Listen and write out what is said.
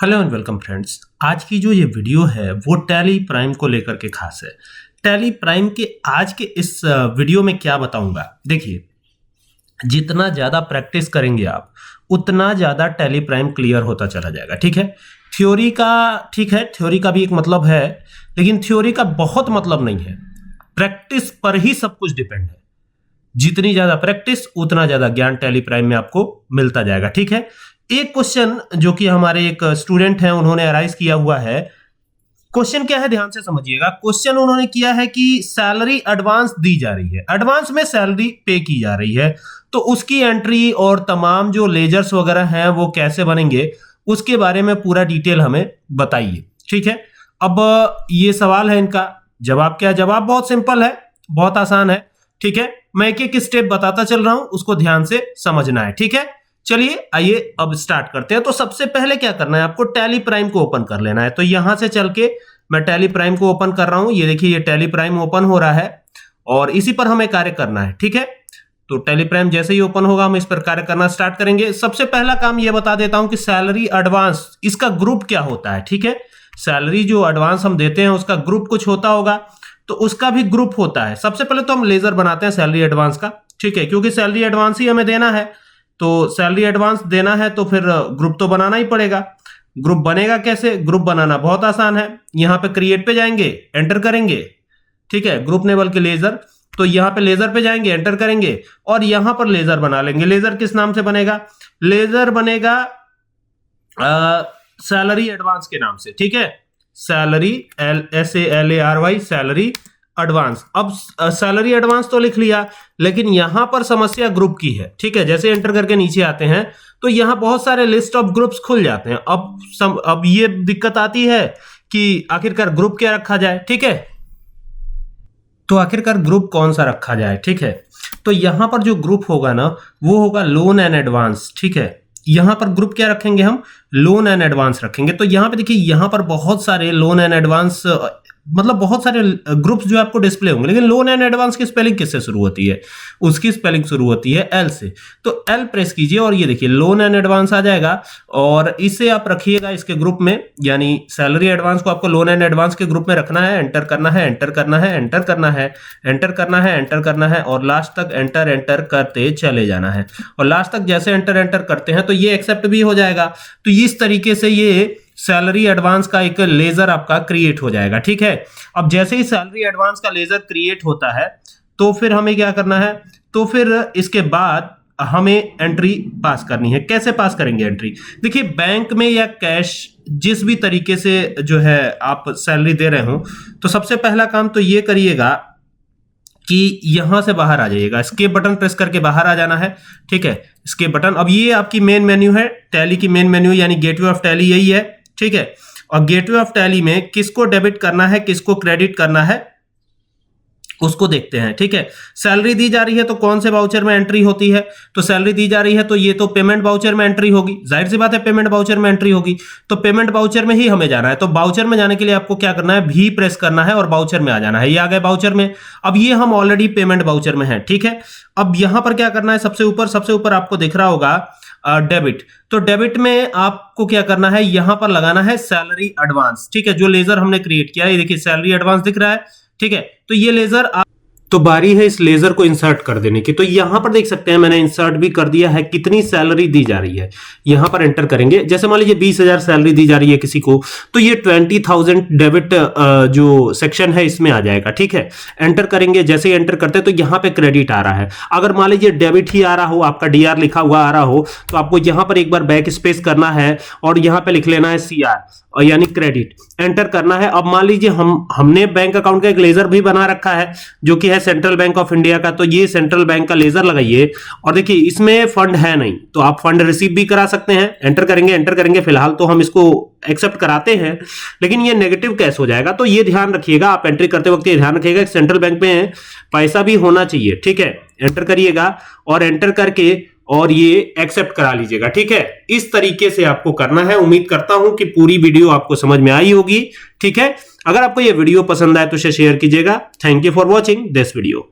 Hello and welcome friends. आज की जो ये वीडियो है वो टैली प्राइम को लेकर के खास है। टैली प्राइम के आज के इस वीडियो में क्या बताऊंगा, देखिए जितना ज़्यादा प्रैक्टिस करेंगे आप उतना ज़्यादा टैली प्राइम क्लियर होता चला जाएगा। ठीक है, थ्योरी का ठीक है, थ्योरी का भी एक मतलब है, लेकिन थ्योरी का बहुत मतलब नहीं है। प्रैक्टिस पर ही सब कुछ डिपेंड है। जितनी ज़्यादा प्रैक्टिस उतना ज़्यादा ज्ञान टैली प्राइम में आपको मिलता जाएगा। ठीक है, एक क्वेश्चन जो कि हमारे एक स्टूडेंट हैं उन्होंने अराइज किया हुआ है। क्वेश्चन क्या है, ध्यान से समझिएगा। क्वेश्चन उन्होंने किया है कि सैलरी एडवांस दी जा रही है, एडवांस में सैलरी पे की जा रही है, तो उसकी एंट्री और तमाम जो लेजर्स वगैरह हैं वो कैसे बनेंगे, उसके बारे में पूरा डिटेल हमें बताइए। ठीक है, अब ये सवाल है, इनका जवाब क्या है? जवाब बहुत सिंपल है, बहुत आसान है। ठीक है, मैं एक एक स्टेप बताता चल रहा हूं, उसको ध्यान से समझना है। ठीक है, चलिए आइए अब स्टार्ट करते हैं। तो सबसे पहले क्या करना है, आपको टैली प्राइम को ओपन कर लेना है। तो यहां से चल के मैं टैली प्राइम को ओपन कर रहा हूं। ये देखिए, ये टैली प्राइम ओपन हो रहा है और इसी पर हमें कार्य करना है। ठीक है, तो टैली प्राइम जैसे ही ओपन होगा हम इस पर कार्य करना स्टार्ट करेंगे। सबसे पहला काम ये बता देता हूं कि सैलरी एडवांस, इसका ग्रुप क्या होता है। ठीक है, सैलरी जो एडवांस हम देते हैं उसका ग्रुप कुछ होता होगा, तो उसका भी ग्रुप होता है। सबसे पहले तो हम लेजर बनाते हैं सैलरी एडवांस का। ठीक है, क्योंकि सैलरी एडवांस ही हमें देना है, तो सैलरी एडवांस देना है तो फिर ग्रुप तो बनाना ही पड़ेगा। ग्रुप बनेगा कैसे? ग्रुप बनाना बहुत आसान है। यहां पे क्रिएट पे जाएंगे, एंटर करेंगे। ठीक है, ग्रुप ने बल्कि लेजर, तो यहां पे लेजर पे जाएंगे, एंटर करेंगे और यहां पर लेजर बना लेंगे। लेजर किस नाम से बनेगा? लेजर बनेगा सैलरी एडवांस के नाम से। ठीक है, सैलरी SALARY सैलरी एडवांस। अब सैलरी एडवांस तो लिख लिया, लेकिन यहां पर समस्या ग्रुप की है। ठीक है, जैसे एंटर करके नीचे आते हैं तो यहां बहुत सारे लिस्ट ऑफ ग्रुप्स खुल जाते हैं। अब ये दिक्कत आती है कि आखिरकार ग्रुप क्या रखा जाए। ठीक है, तो आखिरकार ग्रुप कौन सा रखा जाए। ठीक है, तो यहां पर जो ग्रुप होगा ना वो होगा लोन एंड एडवांस। ठीक है, यहां पर ग्रुप क्या रखेंगे हम? लोन एंड एडवांस रखेंगे। तो यहां पे देखिए, यहां पर बहुत सारे लोन एंड एडवांस, मतलब बहुत सारे ग्रुप्स जो आपको डिस्प्ले होंगे, लेकिन लोन एंड एडवांस की स्पेलिंग किससे शुरू होती है? उसकी स्पेलिंग शुरू होती है एल से। तो एल प्रेस कीजिए और ये देखिए लोन एंड एडवांस आ जाएगा और इसे आप रखिएगा इसके ग्रुप में, यानी सैलरी एडवांस को आपको लोन एंड एडवांस के ग्रुप में रखना है। एंटर करना है, एंटर करना है, एंटर करना है, एंटर करना है, एंटर करना है और लास्ट तक एंटर एंटर करते चले जाना है। और लास्ट तक जैसे एंटर एंटर करते हैं तो ये एक्सेप्ट भी हो जाएगा। तो इस तरीके से ये सैलरी एडवांस का एक लेजर आपका क्रिएट हो जाएगा। ठीक है, अब जैसे ही सैलरी एडवांस का लेजर क्रिएट होता है तो फिर हमें क्या करना है? तो फिर इसके बाद हमें एंट्री पास करनी है। कैसे पास करेंगे एंट्री? देखिए, बैंक में या कैश, जिस भी तरीके से जो है आप सैलरी दे रहे हो, तो सबसे पहला काम तो ये करिएगा कि यहां से बाहर आ जाइएगा, एस्केप बटन प्रेस करके बाहर आ जाना है। ठीक है, एस्केप बटन। अब ये आपकी मेन मेन्यू है, टैली की मेन मेन्यू, यानी गेटवे ऑफ टैली यही है। ठीक है, और गेटवे ऑफ टैली में किसको डेबिट करना है, किसको क्रेडिट करना है, उसको देखते हैं। ठीक है, सैलरी दी जा रही है तो कौन से वाउचर में एंट्री होती है? तो सैलरी दी जा रही है तो ये तो पेमेंट वाउचर में एंट्री होगी, जाहिर सी बात है पेमेंट वाउचर में एंट्री होगी, तो पेमेंट वाउचर में ही हमें जाना है। तो वाउचर में जाने के लिए आपको क्या करना है? भी प्रेस करना है और वाउचर में आ जाना है। ये आ गए वाउचर में। अब ये हम ऑलरेडी पेमेंट वाउचर में है। ठीक है, अब यहां पर क्या करना है? सबसे ऊपर आपको दिख रहा होगा डेबिट। तो डेबिट में आपको क्या करना है? यहां पर लगाना है सैलरी एडवांस। ठीक है, जो लेजर हमने क्रिएट किया है, ये देखिए सैलरी एडवांस दिख रहा है। ठीक है, तो ये लेजर तो बारी है इस लेजर को इंसर्ट कर देने की। तो यहां पर देख सकते हैं मैंने इंसर्ट भी कर दिया है। कितनी सैलरी दी जा रही है यहां पर एंटर करेंगे। जैसे मान लीजिए 20,000 सैलरी दी जा रही है किसी को, तो ये 20,000 डेबिट जो सेक्शन है इसमें आ जाएगा। ठीक है, एंटर करेंगे। जैसे ही एंटर करते हैं तो यहां पे क्रेडिट आ रहा है। अगर मान लीजिए डेबिट ही आ रहा हो, आपका DR लिखा हुआ आ रहा हो, तो आपको यहां पर एक बार बैक स्पेस करना है और यहां पे लिख लेना है CR, यानी क्रेडिट। एंटर करना है। अब मान लीजिए हमने बैंक अकाउंट का एक लेजर भी बना रखा है जो कि है सेंट्रल बैंक ऑफ इंडिया का, तो ये सेंट्रल बैंक का लेजर लगाइए और देखिए इसमें फंड है नहीं, तो आप फंड रिसीव भी करा सकते हैं। एंटर करेंगे, एंटर करेंगे। फिलहाल तो हम इसको एक्सेप्ट कराते हैं, लेकिन ये नेगेटिव कैश हो जाएगा, तो ये ध्यान रखिएगा। आप एंट्री करते वक्त ये ध्यान रखिएगा सेंट्रल बैंक में पैसा भी होना चाहिए। ठीक है, एंटर करिएगा और एंटर करके और ये एक्सेप्ट करा लीजिएगा। ठीक है, इस तरीके से आपको करना है। उम्मीद करता हूं कि पूरी वीडियो आपको समझ में आई होगी। ठीक है, अगर आपको ये वीडियो पसंद आए तो इसे शेयर कीजिएगा। Thank you for watching this video.